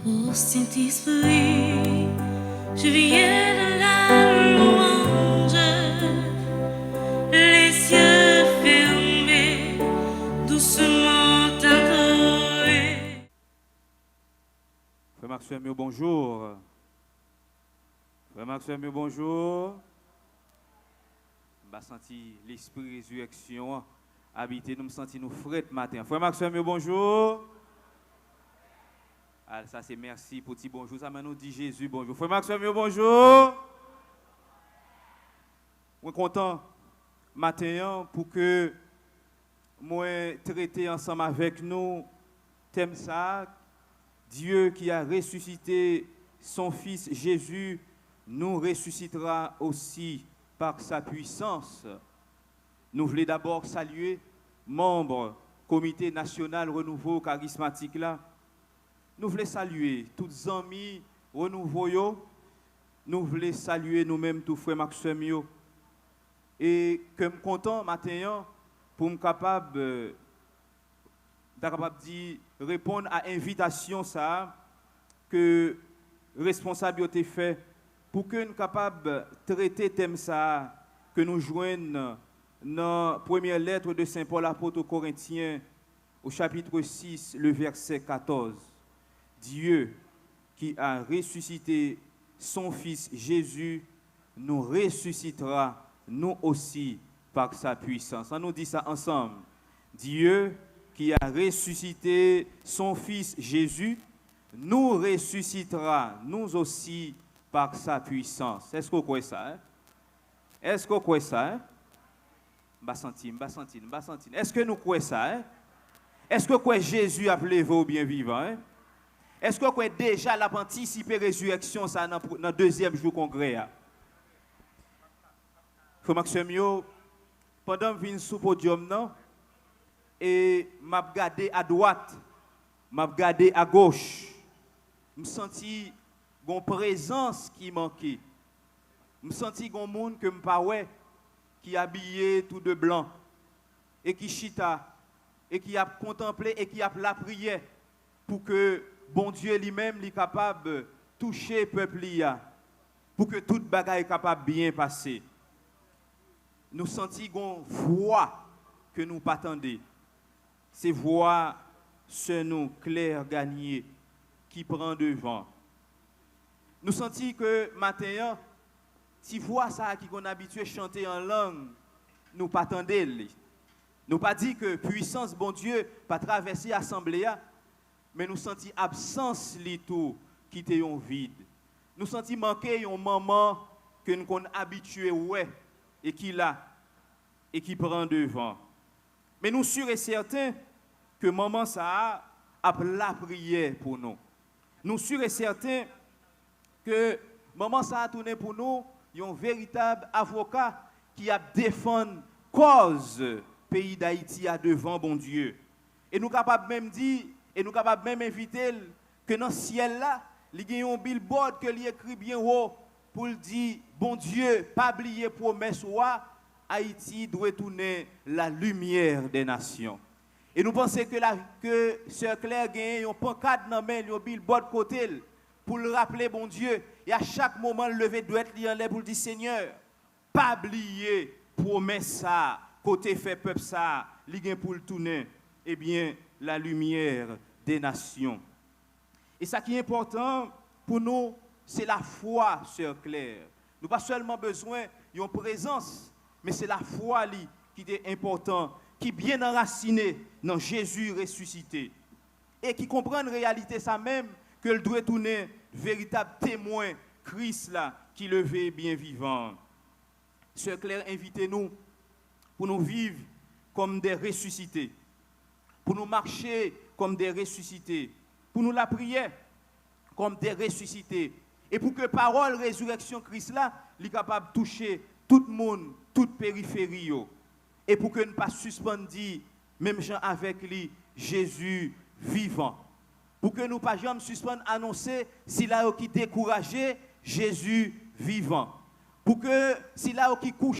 Ô Saint-Esprit, je viens de la louange, les yeux fermés, doucement t'adorer. Frère Maxime, bonjour. Frère Maxime, bonjour. Je senti l'esprit résurrection habiter, nous me senti nous frais matin. Frère Maxime, bonjour. Ah, ça c'est merci pour petit bonjour. Ça nous dit Jésus bonjour. Frère Maxime, bonjour. Je suis content matin pour que moi traiter ensemble avec nous thème ça. Dieu qui a ressuscité son Fils Jésus nous ressuscitera aussi par sa puissance. Nous voulons d'abord saluer membres comité national renouveau charismatique là. Nous voulons saluer tous les amis renouveau yo. Nous voulons saluer nous-mêmes tous frères Maxime yo. Et que me content matin pour me capable de répondre à l'invitation ça que responsabilité fait pour que nous capables de traiter thème ça que nous joignons dans la première lettre de Saint Paul apôtre aux Corinthiens au chapitre 6 le verset 14. Dieu qui a ressuscité son Fils Jésus nous ressuscitera nous aussi par sa puissance. On nous dit ça ensemble. Dieu qui a ressuscité son Fils Jésus nous ressuscitera nous aussi par sa puissance. Est-ce que vous croyez ça? Hein? Est-ce que vous croyez ça? Hein? Est-ce que nous croyons ça? Hein? Est-ce que vous croyez Jésus a levé au bien vivant? Hein? Est-ce que vous croyez déjà la anticipé résurrection ça dans le deuxième jour congrès? Frère Maxime, pendant que je viens sous le podium, non? Et m'a regardé à droite, m'a regardé à gauche. Je me senti une présence qui manquait. Je me senti un monde que me pas ouais qui habillé tout de blanc et qui chita et qui a contemplé et qui a la prière pour que bon Dieu lui-même soit capable de toucher le peuple pour que toute bagaille soit capable de bien passer. Nous sentons une voix que nous pas attendons. C'est voix ce nous clair gagné qui prend devant. Nous sentons que matin, si voix ça qui qu'on habitué à chanter en langue, nous pas attendons. Nous pas dit que puissance bon Dieu pas traverser l'assemblée, mais nous sentons absence li tout qui était un vide. Nous sentons manquer un maman que nous qu'on habitué ouais et qui là et qui prend devant. Mais nous sûrs et certains que maman ça a la prière pour nous. Nous sûrs et certains que maman ça a tourné pour nous un véritable avocat qui a défendu cause pays d'Haïti à devant bon Dieu. Et nous capables même dire et nous capables même inviter que dans le ciel là, il y a un billboard que lui écrit bien haut pour dire bon Dieu, pas oublier promesse ouah, Haïti doit tourner la lumière des nations. Et nous pensons que Sœur Claire gagne un pancarte dans main, un billboard côté pour le rappeler bon Dieu et à chaque moment le lever doit être en l'air pour dire Seigneur, pas oublier promesse ça, côté fait peuple ça, li gagne pour le tourner eh bien la lumière des nations. Et ça qui est important pour nous, c'est la foi, Sœur Claire. Nous pas seulement besoin d'une présence, mais c'est la foi qui est important, qui est bien enracinée dans Jésus ressuscité. Et qui comprend en réalité ça même, que doit tourner véritable témoin Christ là, qui levé bien vivant. Sœur Claire, invitez-nous pour nous vivre comme des ressuscités, pour nous marcher comme des ressuscités, pour nous la prière comme des ressuscités, et pour que parole résurrection Christ là, soit capable de toucher tout le monde, toute périphérie, et pour que nous ne pas suspendre, même gens avec lui, Jésus vivant. Pour que nous ne pas jamais suspendre annoncer, si là qui découragé, Jésus vivant. Pour que si là qui couche,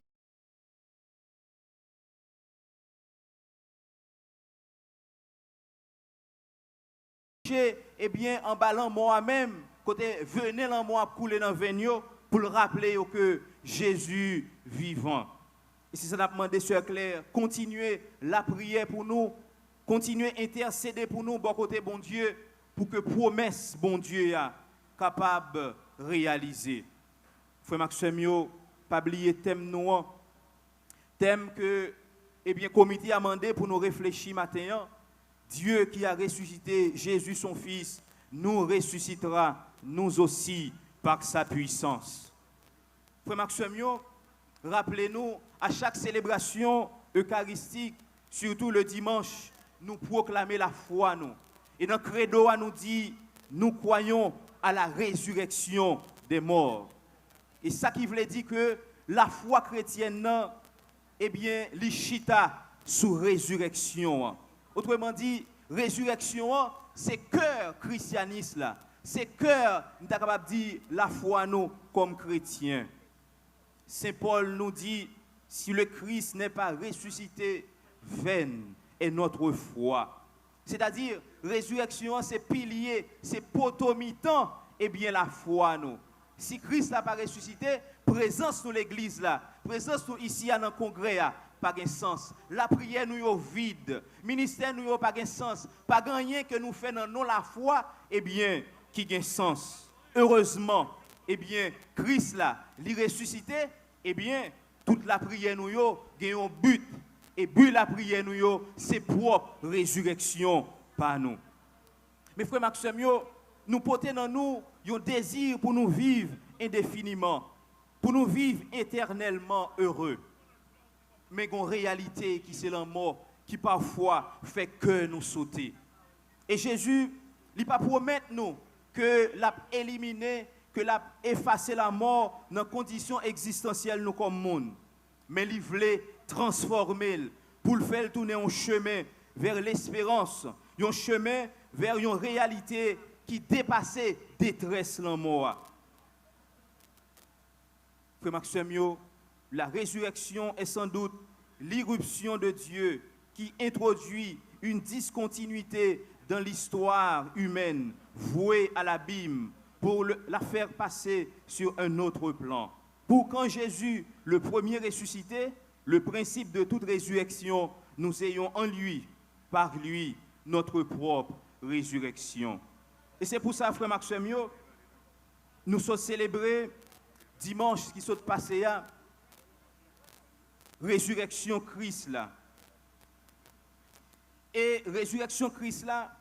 eh bien, en ballant moi-même, côté venez là moi couler dans le pour le rappeler que Jésus vivant. Et si ça n'a demandé, Sœur Claire, continuez la prière pour nous, continuez à intercéder pour nous, bon côté bon Dieu, pour que promesse bon Dieu soit capable de réaliser. Frère Maxime, pas oublier thème nous, thème que, eh bien, comité a demandé pour nous réfléchir matin. Dieu qui a ressuscité Jésus son Fils, nous ressuscitera, nous aussi, par sa puissance. Frère Maxime, rappelez-nous, à chaque célébration eucharistique, surtout le dimanche, nous proclamer la foi, nous. Et dans le credo, nous dit, nous croyons à la résurrection des morts. Et ça qui voulait dire que la foi chrétienne, eh bien, l'ishita sous résurrection. Autrement dit, résurrection, c'est cœur christianisme là. C'est cœur, nous sommes capables de dire la foi nous comme chrétiens. Saint Paul nous dit, si le Christ n'est pas ressuscité, vaine est notre foi. C'est-à-dire, résurrection, c'est pilier, c'est potomitan, eh bien la foi nous. Si Christ n'a pas ressuscité, présence dans l'église là, présence nous ici dans le congrès là, pas de sens. La prière nous est vide, ministère nous est pas de sens, pas rien que nous faisons dans la foi, eh bien, qui a sens. Heureusement, eh bien, Christ là, il ressuscité, eh bien, toute la prière nous a un but. Et but la prière nous c'est propre résurrection par nous. Mes frères Maxime, nous portons dans nous un désir pour nous vivre indéfiniment, pour nous vivre éternellement heureux. Mais une réalité qui c'est la mort qui parfois fait que nous sauter. Et Jésus, il pas promettre nous que l'a éliminé, que l'a effacé la mort dans conditions existentielles nous comme monde. Mais il voulait transformer pour le faire tourner un chemin vers l'espérance, un chemin vers une réalité qui dépassait détresse la mort. Frère Maxime, la résurrection est sans doute l'irruption de Dieu qui introduit une discontinuité dans l'histoire humaine vouée à l'abîme pour la faire passer sur un autre plan. Pour quand Jésus, le premier ressuscité, le principe de toute résurrection, nous ayons en lui, par lui, notre propre résurrection. Et c'est pour ça, frère Maxime, nous sommes célébrés dimanche qui s'est passé là, résurrection Christ là. Et résurrection Christ là,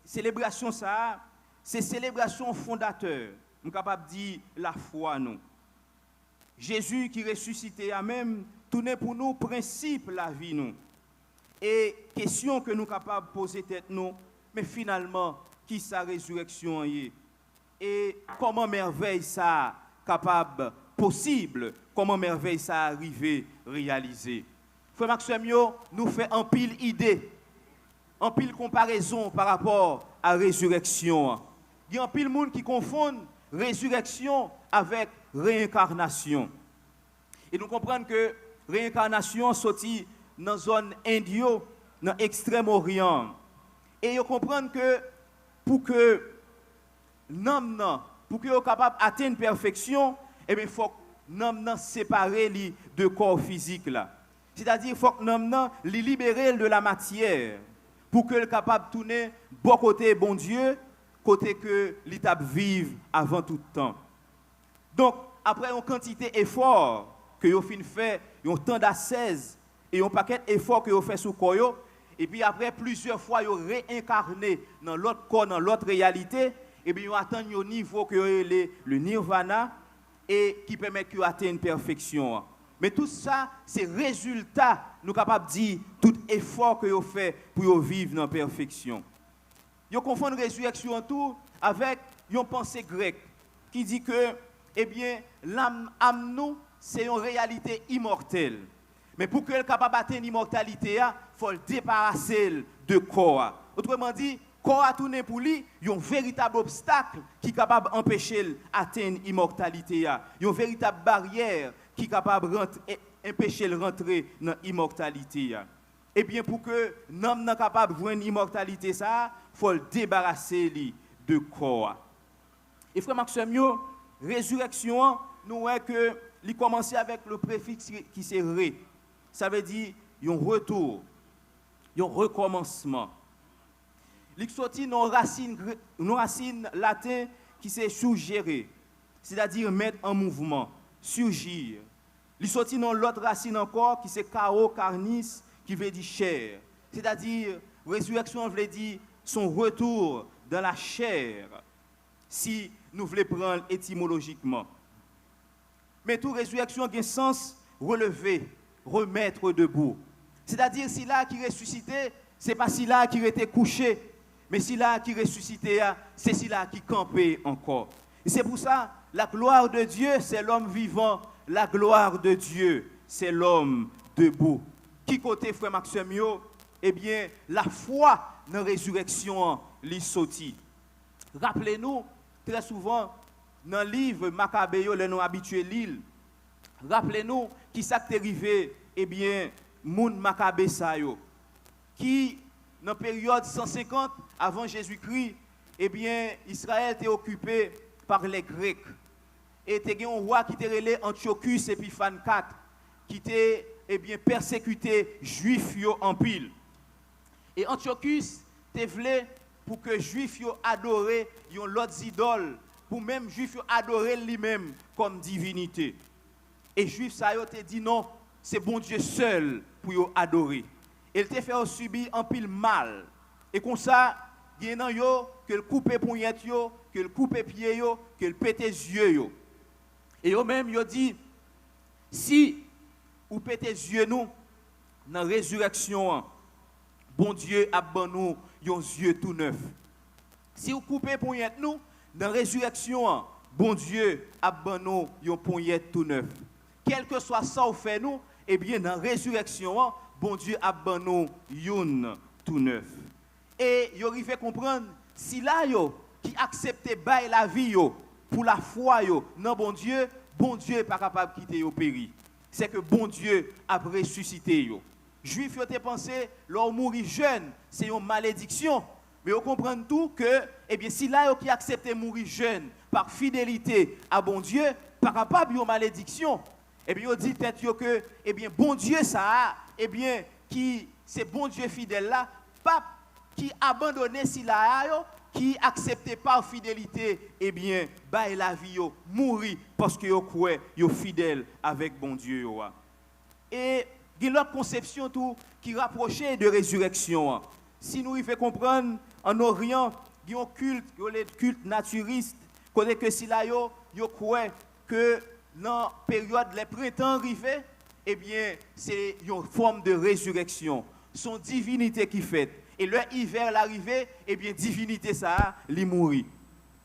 célébration ça, c'est célébration fondateur. Nous sommes capables de dire la foi nous. Jésus qui ressuscité a même tourné pour nous principe la vie nous. Et question que nous sommes capables de poser tête nous, mais finalement qui sa résurrection est et comment merveille ça capable possible, comment merveille ça arrivé réalisé. Frère Maxime nous fait en pile idée, en pile comparaison par rapport à résurrection. Il y a un pile monde qui confond résurrection avec réincarnation. Et nous comprenons que réincarnation sorti dans la zone indio, dans l'extrême-orient. Et nous comprenons que pour que l'homme, pour qu'il soit capable d'atteindre la perfection, il faut que l'homme séparer de corps physique là. C'est-à-dire qu'il faut que l'homme libérer de la matière pour qu'il soit capable de tourner bon côté bon Dieu, côté que l'étape vive avant tout temps. Donc, après une quantité d'efforts que vous avez fait, un temps d'ascèse et un paquet d'efforts que vous avez fait sous corps, et puis après plusieurs fois, vous réincarné dans l'autre corps, dans l'autre réalité, et bien vous atteignez au niveau que le nirvana et qui permet que vous atteignez une perfection. Mais tout ça, c'est résultat, nous sommes capables de dire, tout effort que vous fait pour vivre dans la perfection. Vous confondez résurrection en tout avec une pensée grecque qui dit que, eh bien, l'âme, nous, c'est une réalité immortelle. Mais pour qu'elle soit capable d'atteindre l'immortalité, il faut le débarrasser de corps. Autrement dit, corps a tourné pour lui, il y a un véritable obstacle qui est capable d'empêcher d'atteindre l'immortalité. Il y a une véritable barrière qui est capable d'empêcher de rentrer dans l'immortalité. eh bien pour que l'homme soit capable de joindre l'immortalité, ça, il faut le débarrasser de corps. Et frère Maxime, résurrection, nous voyons que il commence avec le préfixe qui c'est ré. Ça veut dire un retour, un recommencement. Il sorti nos racines latines qui c'est suggérer, c'est-à-dire mettre en mouvement, surgir. Il sorti dans l'autre racine encore qui c'est caro, carnis, qui veut dire chair. C'est-à-dire, résurrection veut dire son retour dans la chair, si nous voulons prendre étymologiquement. Mais toute résurrection a un sens relever, remettre debout. C'est-à-dire, si là qui ressuscité, ce n'est pas si là qui était couché, mais si là qui ressuscité, c'est si là qui campait encore. Et c'est pour ça, la gloire de Dieu, c'est l'homme vivant. La gloire de Dieu, c'est l'homme debout. Qui côté, frère Maxime, eh bien, la foi dans la résurrection, l'y sautit. Rappelez-nous, très souvent, dans le livre Macabéo, les noms habitués l'île, rappelez-nous qui s'est arrivé, eh bien, Moun Macabé Sayo, qui, dans la période 150 avant Jésus-Christ, eh bien, Israël était occupé par les Grecs. Et il y a un roi qui était relé Antiochus Épiphane IV, qui était eh bien, persécuté juif en pile. Et Antiochus te voulait pour que les juifs adorent l'autre idole, pour même les juifs adorer lui-même comme divinité. Et les juifs ça te dit non, c'est bon Dieu seul pour adorer. Et il te fait subir un pile mal. Et comme ça, il y a que le coupe poignette, que le coupe pied, que le pète yeux. Et eux même ils dit si ou pète yeux nous dans la résurrection, bon Dieu a ban nous yon yeux tout neuf. Si vous coupez poignette nous dans la résurrection, bon Dieu a ban nous yon poignette tout neuf. Quel que soit ça ou fait nous, eh bien dans la résurrection, bon Dieu a ban nous yon tout neuf. Et yo arrive comprendre si là yo qui accepte bail la vie yo pour la foi yo non bon Dieu pas capable de quitter yo péri. C'est que bon Dieu a ressuscité yo. Juif yo te pensé leur mourir jeune, c'est une malédiction. Mais vous comprenez tout que eh bien si là yo qui accepte mourir jeune par fidélité à bon Dieu, pas capable de malédiction. Eh bien yo dit tête yo que eh bien bon Dieu ça eh bien qui c'est bon Dieu fidèle là, pas qui abandonné si là yo qui acceptait par fidélité, eh bien, bah la vie yo, mourir parce que yo croit, yo fidèle avec bon Dieu yo. Et il y a l'autre conception tout qui rapprochait de résurrection. Si nous y fait comprendre en Orient, il y a un culte, le culte naturiste, côté que si là yo croit que dans la période les printemps arrivés, eh bien, c'est une forme de résurrection, son divinité qui fait. Et le hiver l'arrivée, eh bien, divinité ça, li mourit.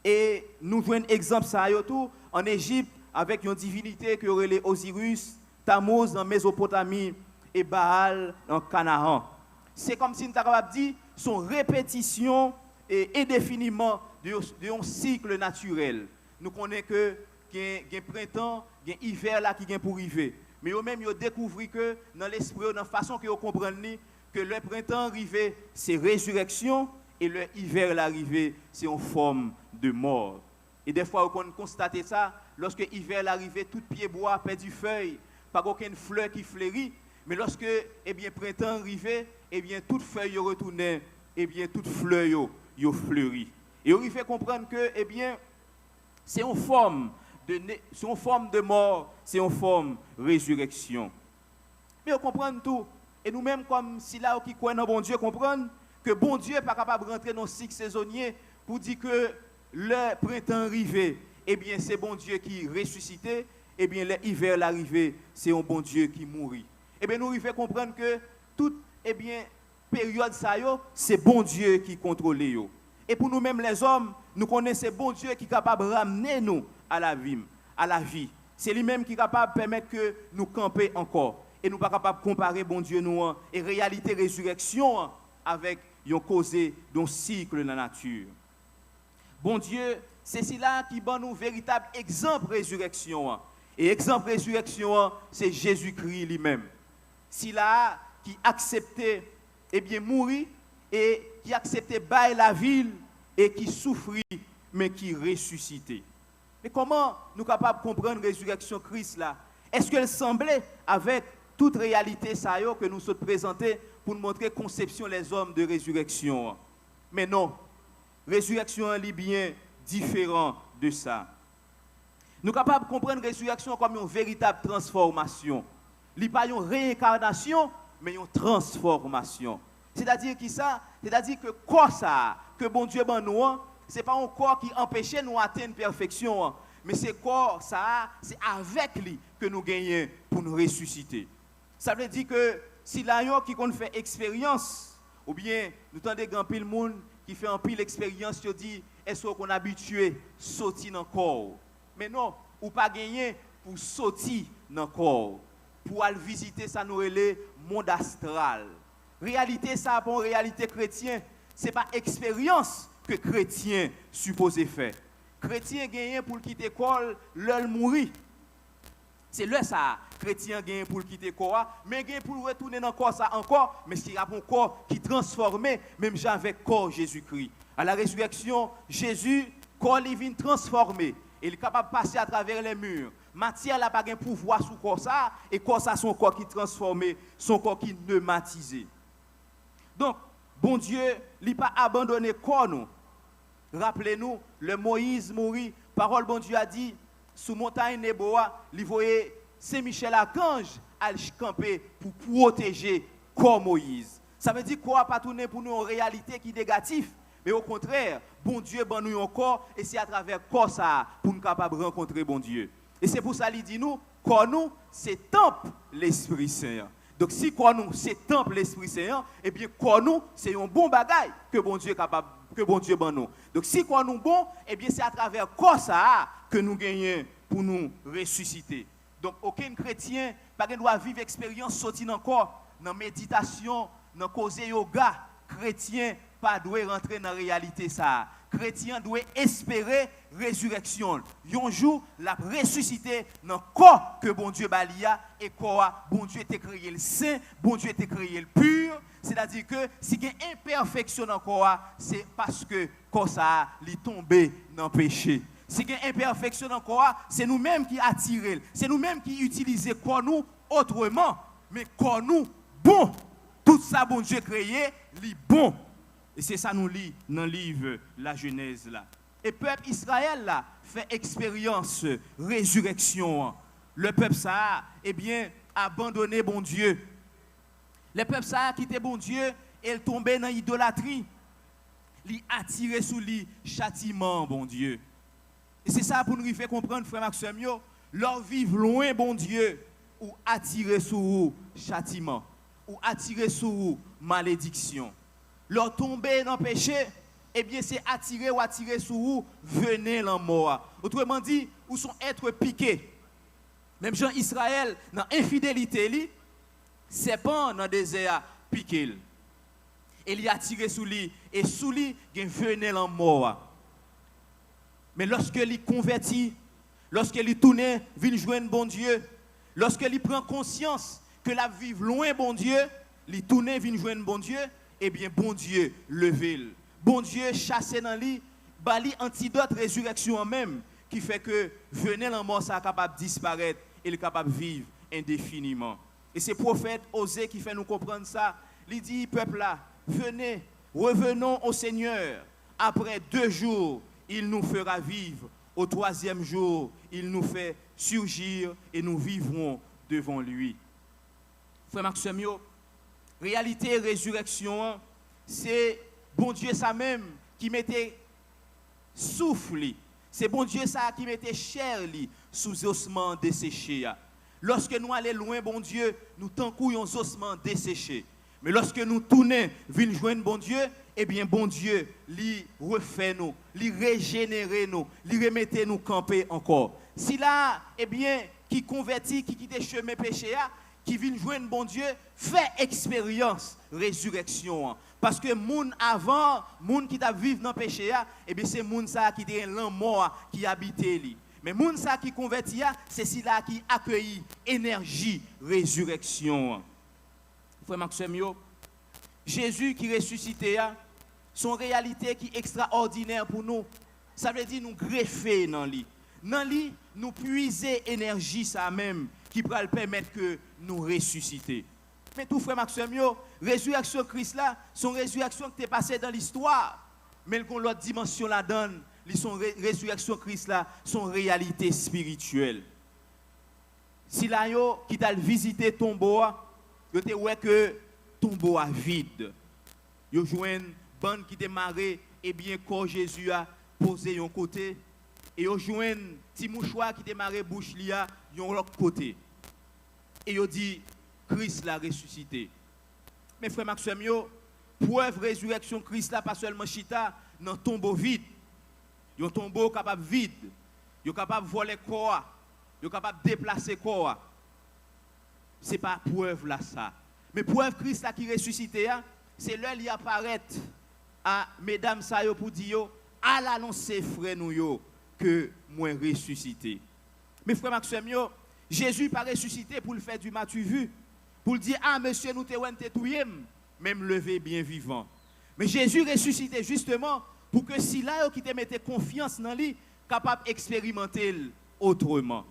Et nous jouons un exemple ça tout en Égypte avec une divinité qui aurait les Osiris, Tammuz en Mésopotamie et Baal en Canaan. C'est comme si nous avons dit son répétition et indéfiniment d'un cycle naturel. Nous connaissons que il y a un printemps, il y a un hiver là qui vient pour arriver. Mais eux-mêmes, ils ont découvert que dans l'esprit, dans la façon qu'ils comprennent, que le printemps arrivé, c'est résurrection, et le hiver l'arrivée, c'est en forme de mort. Et des fois, on constate ça, lorsque l'hiver l'arrivée, tout pied bois perd du feuille, pas aucune fleur qui fleurit, mais lorsque eh bien, printemps arrivé, eh bien, toute feuille retournait, eh bien, toute fleur yo fleurit. Et on fait comprendre que eh bien, c'est en forme de mort, c'est en forme de résurrection. Mais on comprend tout. Et nous-mêmes, comme si là qui croient dans bon Dieu, comprennent que bon Dieu n'est pas capable de rentrer dans le cycle saisonnier pour dire que le printemps arrivé, eh bien c'est bon Dieu qui ressuscité, eh bien l'hiver l'arrivée, c'est un bon Dieu qui mourit. Eh bien nous arrivons à comprendre que toute eh bien, période ça c'est bon Dieu qui contrôle yo. Et pour nous-mêmes les hommes, nous connaissons bon Dieu qui est capable de ramener nous à la vie. C'est lui-même qui est capable de permettre que nous campions encore. Et nous ne sommes pas capables de comparer bon Dieu nous et réalité résurrection avec une cause d'un cycle dans la nature. Bon Dieu, c'est cela qui donne nous véritable exemple résurrection. Et exemple résurrection, c'est Jésus-Christ lui-même. Si là, qui acceptait mourir et qui acceptait bailler la ville et qui souffrit mais qui ressuscitait. Mais comment nous sommes capables de comprendre la résurrection de Christ là? Est-ce qu'elle semblait avec toute réalité ça que nous sommes présentés pour nous montrer conception les hommes de résurrection? Mais non, résurrection est bien différent de ça. Nous sommes capables de comprendre la résurrection comme une véritable transformation. Ce n'est pas une réincarnation, mais une transformation. C'est-à-dire qui ça? C'est-à-dire que corps ça, que bon Dieu ban nous, ce n'est pas un corps qui empêchait nous atteindre la perfection, mais c'est corps ça, c'est avec lui que nous gagnons pour nous ressusciter. Ça veut dire que si l'agneau qui qu'on fait expérience, ou bien nous tendez grand pile monde qui fait un pile expérience, qui dit est-ce qu'on est habitué à sortir dans le corps? Mais non, ou pas gagner pour sortir dans le corps, pour aller visiter ça nous le monde astral. Réalité ça pour réalité chrétienne, c'est pas expérience que chrétien supposé faire. Chrétien gagne pour quitter l'école, l'heure mourir. C'est là ça, chrétien gagne pour quitter le corps, mais gagne pour retourner dans le corps ça encore, mais c'est un corps qui transformé, même avec le corps Jésus-Christ. À la résurrection, Jésus, corps il vient transformer, il est capable de passer à travers les murs. Matière n'a pas de pouvoir sur le corps ça, et le corps ça son corps qui transformé, son corps qui pneumatisé. Donc, bon Dieu, il n'a pas abandonné le corps nous. Rappelez-nous, le Moïse mourit, parole bon Dieu a dit, sous montagne Neboa, il voyait Saint-Michel Archange à camper pour protéger corps Moïse. Ça veut dire quoi pas tourner pour nous en réalité qui est négative, mais au contraire, bon Dieu ban nous encore et c'est à travers corps ça pour nous capables de rencontrer bon Dieu. Et c'est pour ça qu'il dit nous, corps nous, c'est temple l'Esprit Saint. Donc si corps nous, c'est temple l'Esprit Saint, eh bien corps nous, c'est un bon bagage que bon Dieu est capable que bon Dieu ban nous. Donc si quoi nous bon, eh bien c'est à travers quoi ça que nous gagnons pour nous ressusciter. Donc aucun chrétien pas doit vivre expérience sorti dans corps, dans méditation, dans cause yoga, chrétien pas doit rentrer dans la réalité ça. Chrétien doit espérer résurrection. Un jour la ressusciter dans le corps que bon Dieu balia et quoi bon Dieu t'a créé le saint, bon Dieu t'a créé le pur. C'est-à-dire que si il y a une imperfection dans le corps, c'est parce que corps ça est tombé dans le péché. Si il y a une imperfection dans le corps, c'est nous-mêmes qui attirons, c'est nous-mêmes qui utilisons corps nous autrement, mais corps nous bon. Tout ça bon Dieu créé, est bon. Et c'est ça nous lit dans le livre La Genèse là. Et peuple Israël là fait expérience résurrection. Le peuple ça abandonné bon Dieu. Le peuple ça a quitté bon Dieu et il tombé dans l'idolâtrie. Il attiré sous lui châtiment bon Dieu. Et c'est ça pour nous faire comprendre frère Maxime leur vivre loin bon Dieu ou attirer sous châtiment ou attirer sous malédiction. Leur tomber dans le péché, eh bien c'est attirer ou attirer sur vous, venez la mort. Autrement dit, où sont être piqués. Même Jean Israël, dans l'infidélité, serpent dans le désert, piqué. Et il a attiré sous lui, et sous lui, il venait la mort. Mais lorsque il convertit, lorsque il tourne, vient joindre bon Dieu, lorsque il prend conscience que la vie loin bon Dieu, il tourne, vient joindre bon Dieu, eh bien, bon Dieu, levez-le. Bon Dieu, chassez dans lui, bali antidote résurrection en même, qui fait que venez la mort, ça est capable de disparaître et il est capable de vivre indéfiniment. Et c'est prophète Osée qui fait nous comprendre ça. Il dit, peuple là, venez, revenons au Seigneur. Après 2 jours, il nous fera vivre. Au 3e jour, il nous fait surgir et nous vivrons devant lui. Frère Maxime, réalité résurrection, c'est bon Dieu ça même qui mettait souffle. C'est bon Dieu ça qui mettait chair sous ossements desséchés. Lorsque nous allons loin, bon Dieu, nous t'encouillons ossements desséchés. Mais lorsque nous tournons, venons joindre bon Dieu, eh bien bon Dieu, lui refait nous, lui régénère nous, lui remettait nous camper encore. Si là, eh bien, qui convertit, qui quitte le chemin péché, qui vient joindre bon Dieu, fait expérience résurrection. Parce que moun avant, moun qui t'a vécu dans le péché, eh bien c'est moun ça qui est l'homme mort qui habitait lui. Mais moun ça qui convertit, c'est celui-là qui accueille énergie résurrection. frère Maxime, Jésus qui ressuscité, son réalité qui est extraordinaire pour nous. Ça veut dire nous greffer dans lui. Dans lui, nous puiser énergie ça même qui va le permettre que nous ressusciter. Mais tout frère Maxime, résurrection Christ là, son résurrection qui est passée dans l'histoire, mais l'autre dimension la donne, son résurrection Christ là, son réalité spirituelle. Si là yo qui t'a visité tombeau, yo te ouais que tombeau a vide. Yo joine bande qui démarré et bien corps Jésus a posé yon côté et yo joine petit mouchoir qui démarré bouche lia yon l'autre côté. Et yo dit Christ l'a ressuscité. Mes frères Maxime yo, preuve résurrection Christ là pas seulement chita dans tombeau vide. Yon tombeau capable vide. Yo capable voler corps. Yo capable déplacer corps. C'est pas preuve là ça. Mais preuve Christ là qui ressuscité, c'est là il apparaît à mesdames ça yo pour dire à l'annoncer frère nous yo que moi ressuscité. Mes frères Maxime yo, Jésus pas ressuscité pour le faire du matu vu, pour le dire ah monsieur nous te touyem, même levé bien vivant. Mais Jésus ressuscité justement pour que si là qui te mette confiance dans lui, capable d'expérimenter autrement.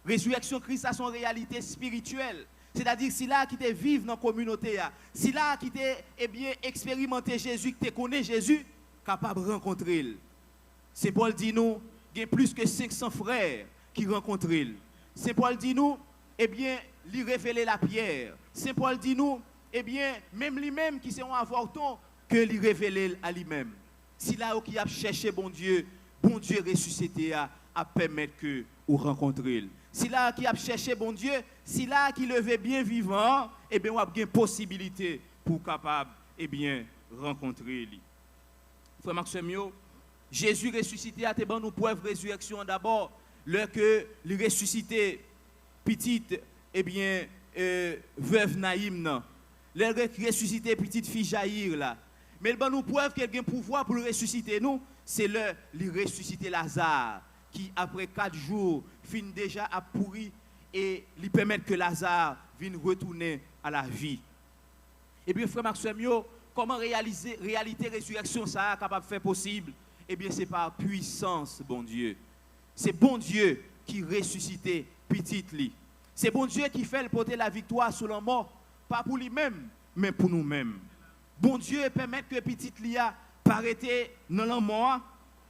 Résurrection Christ a son réalité spirituelle. C'est-à-dire si là qui te vive dans la communauté, si là qui te bien expérimenté Jésus, qui te connaît Jésus, capable de rencontrer. C'est Paul dit nous, il y a plus que 500 frères qui rencontrent. C'est Paul dit nous, bien, lui révéler la pierre. C'est Paul dit nous, bien, même lui-même qui c'est un avorton, que lui révéler à lui-même. Si là qui a cherché bon Dieu ressuscité à permettre que vous rencontrez. Si là qui a cherché bon Dieu, si là qui levé bien vivant, bien on a une possibilité pour capable bien rencontrer lui. Frère Maxime, Jésus ressuscité a été bon nous preuve résurrection d'abord, le que le ressuscité petite bien veuve Naïm non. Le ressuscité petite fille Jaïr là. Mais bon nous preuve qu'il a un pouvoir pour le ressusciter nous, c'est le ressusciter Lazare qui après 4 jours fin déjà à pourri et lui permettre que Lazare vienne retourner à la vie. Et bien frère Maxime, comment réalité résurrection ça capable de faire possible? Eh bien c'est par puissance bon Dieu. C'est bon Dieu qui ressuscite petite li. C'est bon Dieu qui fait porter la victoire sur la mort, pas pour lui-même, mais pour nous-mêmes. Bon Dieu permet que petite lia paraître dans la mort,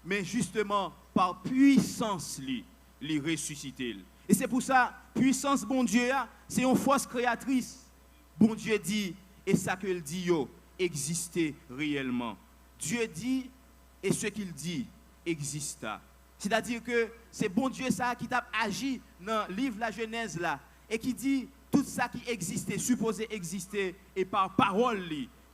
mais justement par puissance li ressusciter. Et c'est pour ça puissance bon Dieu c'est une force créatrice. Bon Dieu dit et ça que il dit yo existait réellement. Dieu dit et ce qu'il dit exista. C'est-à-dire que c'est bon Dieu ça qui t'a agi dans le livre la Genèse là et qui dit tout ça qui existait supposé exister et par parole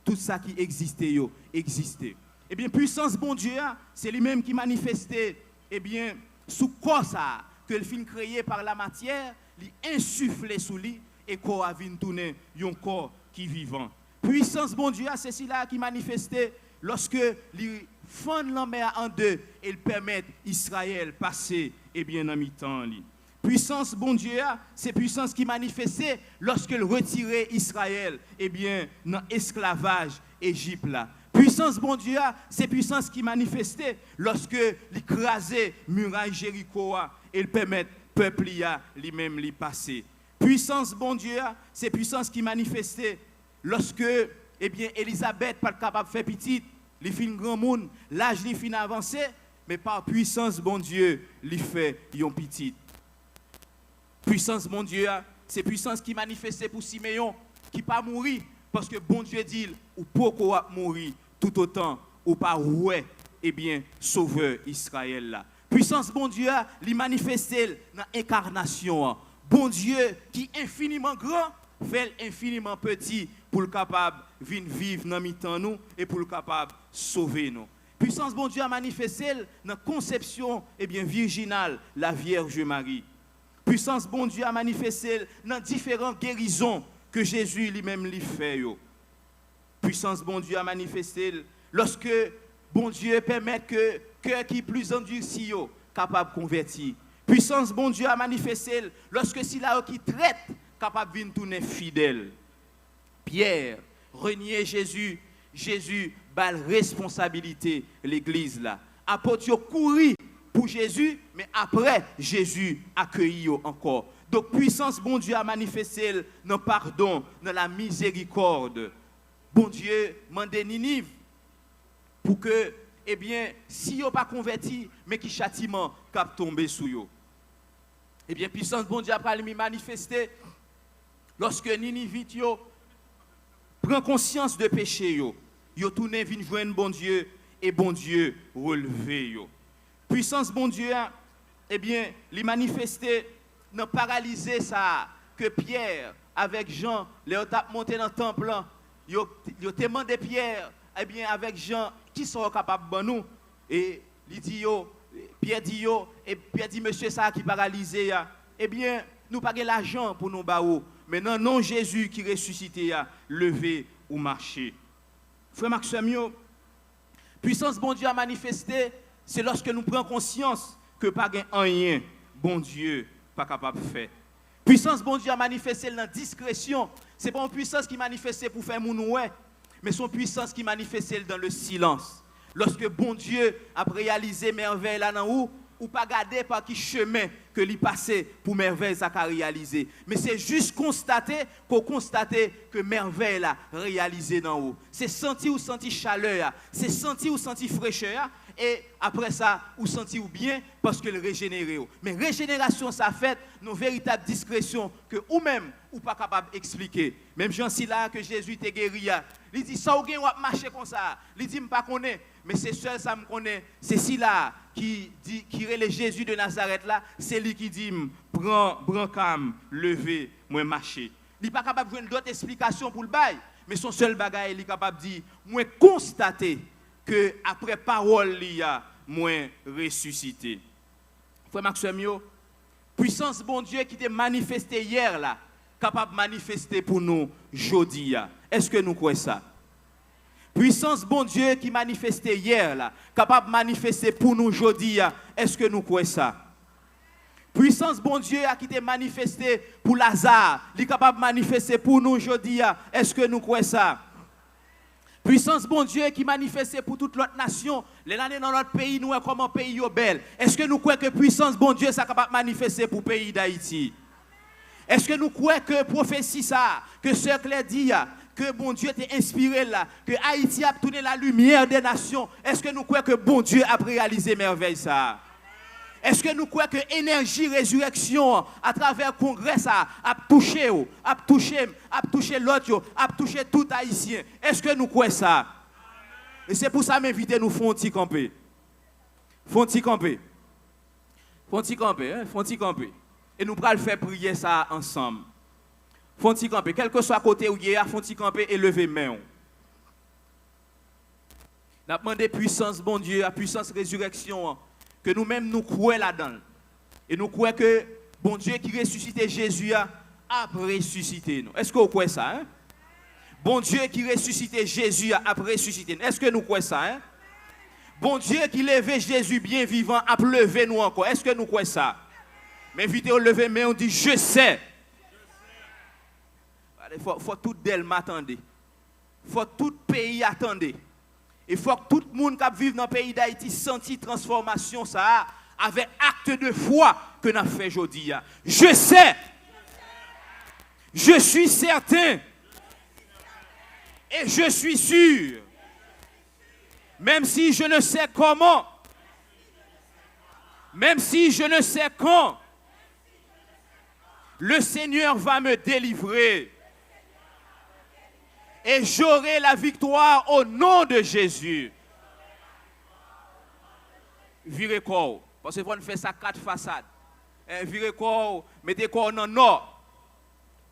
tout ça qui existait yo existait. Eh bien puissance bon Dieu c'est lui-même qui manifestait bien sous corps ça que le film créé par la matière, lui insufflé sous lui et corps a vinn tourner un corps qui vivant. Puissance bon Dieu c'est cela qui manifestait lorsque lui fend la mer en deux et permet Israël passer bien en mi-temps li. Puissance bon Dieu c'est puissance qui manifestait lorsque il retirait Israël bien dans esclavage Égypte là. Puissance bon Dieu c'est puissance qui manifestait lorsque l'écrasé muraille Jéricho et permet peuple lui-même lui passer. Puissance bon Dieu c'est puissance qui manifestait lorsque bien Élisabeth pas capable de faire petite, li fin grand monde, l'âge li fin avancé, mais par puissance bon Dieu li fait yon petite. Puissance bon Dieu c'est puissance qui manifestait pour Siméon qui pas mourir parce que bon Dieu dit ou pourquoi mourir tout autant ou pas ouais bien sauveur Israël là. Puissance bon Dieu li manifesté dans incarnation. Bon Dieu qui infiniment grand fait infiniment petit pour le capable vivre dans mi-temps nous et pour le capable sauver nous. Puissance bon Dieu a manifesté dans conception bien virginale la Vierge Marie. Puissance bon Dieu a manifesté dans différentes guérisons que Jésus lui-même lui fait yo. Puissance bon Dieu a manifesté lorsque bon Dieu permet que cœur qui plus endurci yo capable convertir. Puissance bon Dieu a manifesté lorsque si là qui traite capable de tourner fidèle. Pierre renier Jésus, Jésus bat la responsabilité l'église là. Apôtres yo couru pour Jésus, mais après Jésus accueilli encore. Donc puissance bon Dieu a manifesté dans le pardon, dans la miséricorde. Bon Dieu mande Ninive pour que, eh bien, si yo pas converti, mais qui châtiment cap tomber sous yo. Eh bien, puissance bon Dieu a pas manifesté lorsque Ninivite yo prend conscience de péché yo. Yo tourné vinn joindre bon Dieu et bon Dieu relevé yo. Puissance bon Dieu, eh bien, li manifesté dans paralysé ça que Pierre avec Jean, les ont monté dans le temple, yo demandé Pierre, eh bien avec Jean, qui sont capables de nous et il dit yo, Pierre dit yo, et Pierre dit monsieur ça qui paralysé eh bien nous pas l'argent pour nous baou, mais non Jésus qui ressuscité levé ou marché. Frère Maxime, puissance bon Dieu a manifesté, c'est lorsque nous prenons conscience que pas rien bon Dieu pas capable de faire. Puissance bon Dieu a manifesté dans la discrétion, c'est pas une puissance qui manifestait pour faire mon ouais, mais son puissance qui manifestait dans le silence. Lorsque bon Dieu a réalisé merveille là dans où ou pas garder par qui chemin que l'y passé pour merveille ça a réalisé, mais c'est juste constater que merveille a réalisé dans haut. C'est sentir ou sentir chaleur, c'est sentir ou sentir fraîcheur et après ça ou sentir bien parce que le régénéré. Mais régénération ça fait nos véritables discrétion que ou même ou pas capable d'expliquer. Même Jean si là que Jésus t'a guéri, il dit ça ou gen ou marcher comme ça. Il dit m'pas connaît, mais c'est seul ça me connaît. C'est si là qui relève Jésus de Nazareth là, c'est lui qui dit prends brancam, lever, moi marcher. Il pas capable de joindre d'autres explications pour le bail, mais son seul bagage il est capable de dire moi constater que après parole il y a moi ressuscité. Frère Maxime, puissance bon Dieu qui t'est manifesté hier là, capable de manifester pour nous aujourd'hui. Est-ce que nous croyons ça? Puissance bon Dieu qui manifestait hier là, capable de manifester pour nous aujourd'hui. Est-ce que nous croyons ça? Puissance bon Dieu qui t'est manifesté pour Lazare, il est capable de manifester pour nous aujourd'hui. Est-ce que nous croyons ça? Puissance bon Dieu qui manifestait pour toute l'autre nation, les années dans notre pays, nous comme un pays bel. Est-ce que nous croyons que puissance bon Dieu ça capable de manifester pour le pays d'Haïti? Est-ce que nous croyons que prophétie ça, que Sœur Claire dit, que bon Dieu t'a inspiré là, que Haïti a tourné la lumière des nations? Est-ce que nous croyons que bon Dieu a réalisé merveille ça? Est-ce que nous croyons que énergie résurrection à travers le congrès ça a touché l'autre, a touché tout haïtien? Est-ce que nous croyons ça? Et c'est pour ça m'inviter nous font petit camper. Font petit camper. Et nous allons faire prier ça ensemble. Font petit camper, quel que soit côté où il y a, font petit camper et lever main. Nous avons demandé puissance bon Dieu, la puissance résurrection que nous-mêmes nous croyons là-dedans. Et nous croyons que bon Dieu qui ressuscité Jésus a ressuscité nous. Est-ce que vous croyez ça? Hein? Bon Dieu qui ressuscité Jésus a ressuscité nous. Est-ce que nous croyons ça? Hein? Bon Dieu qui levait Jésus bien vivant a levé nous encore. Est-ce que nous croyons ça? Mais invitez au lever, mais on dit je sais. Il faut tout d'elle m'attendre. Il faut tout pays attendre. Il faut que tout le monde qui vit dans le pays d'Haïti sente transformation ça avec acte de foi que nous avons fait aujourd'hui. Je sais. Je suis certain. Et je suis sûr. Même si je ne sais comment. Même si je ne sais quand. Le Seigneur va me délivrer. Et j'aurai la victoire au nom de Jésus. Virez corps. Parce que vous faites ça 4 façades. Virez corps, mettez corps dans le nord.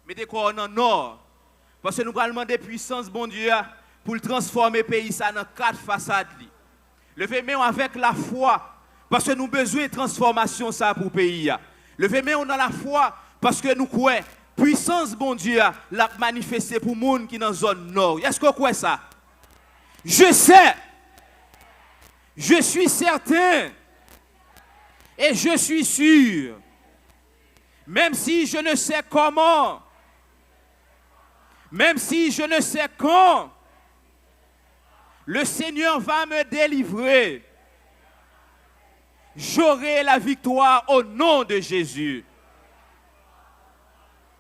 Mettez corps dans le nord. Parce que nous allons demander puissance, bon Dieu, pour le transformer le pays ça dans 4 façades. Levez-moi avec la foi. Parce que nous avons besoin de transformation ça pour le pays. Levez-moi dans la foi. Parce que nous croyons. Puissance, bon Dieu, l'a manifesté pour les gens qui sont dans la zone nord. Est-ce que vous croyez ça? Je sais. Je suis certain. Et je suis sûr. Même si je ne sais comment. Même si je ne sais quand, le Seigneur va me délivrer. J'aurai la victoire au nom de Jésus.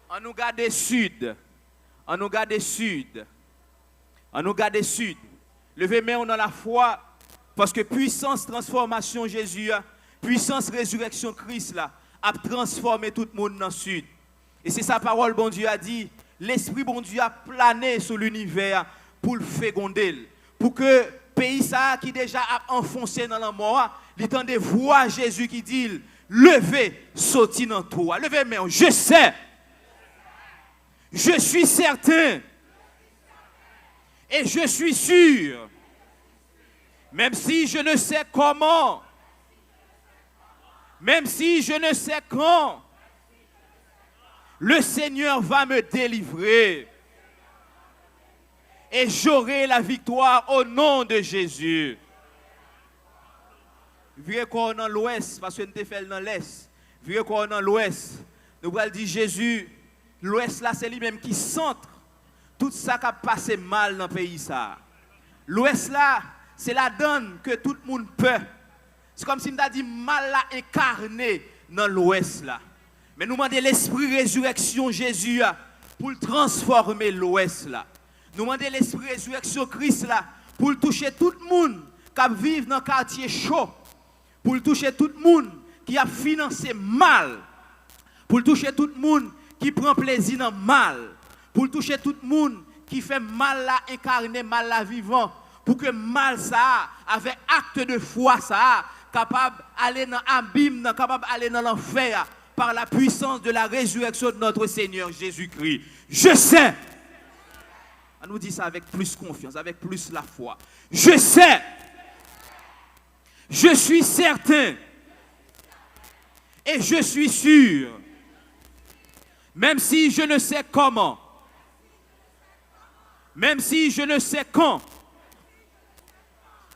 On nous garde sud. On nous garde sud. On nous garde sud. Levez main dans la foi. Parce que puissance transformation Jésus, puissance résurrection Christ là, a transformé tout le monde dans le sud. Et c'est sa parole, bon Dieu a dit, l'Esprit, bon Dieu, a plané sur l'univers pour le féconder. Pour que le pays ça, qui déjà a enfoncé dans la mort, il tente de voir Jésus qui dit, levez, sortez dans toi. Levez main, je sais. Je suis certain. Et je suis sûr. Même si je ne sais comment. Même si je ne sais quand. Le Seigneur va me délivrer. Et j'aurai la victoire au nom de Jésus. Virez quoi dans l'ouest, parce que nous avons fait dans l'est. Virez quoi dans l'ouest. Nous allons dire Jésus, l'ouest là c'est lui-même qui centre tout ça qui a passé mal dans le pays ça. L'ouest là, c'est la donne que tout le monde peut. C'est comme si nous avons dit mal là incarné dans l'ouest là. Mais nous demandons l'esprit résurrection Jésus pour transformer l'ouest là. Nous demandons l'esprit résurrection Christ là pour toucher tout le monde qui vit dans le quartier chaud. Pour toucher tout le monde qui a financé mal. Pour toucher tout le monde qui prend plaisir dans le mal. Pour toucher tout le monde qui fait mal là incarné, mal là vivant. Pour que mal ça, avec acte de foi ça, capable d'aller dans l'abîme, capable d'aller dans l'enfer par la puissance de la résurrection de notre Seigneur Jésus-Christ. Je sais. On nous dit ça avec plus confiance, avec plus la foi. Je sais. Je suis certain. Et je suis sûr. Même si je ne sais comment. Même si je ne sais quand.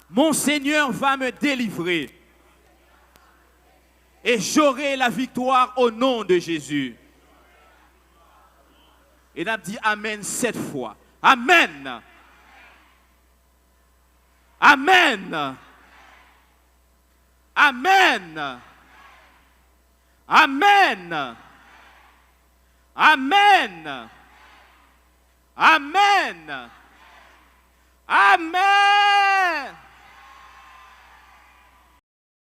Mon Seigneur va me délivrer. Et j'aurai la victoire au nom de Jésus. Et on a dit Amen 7 fois. Amen. Amen. Amen. Amen. Amen. Amen. Amen.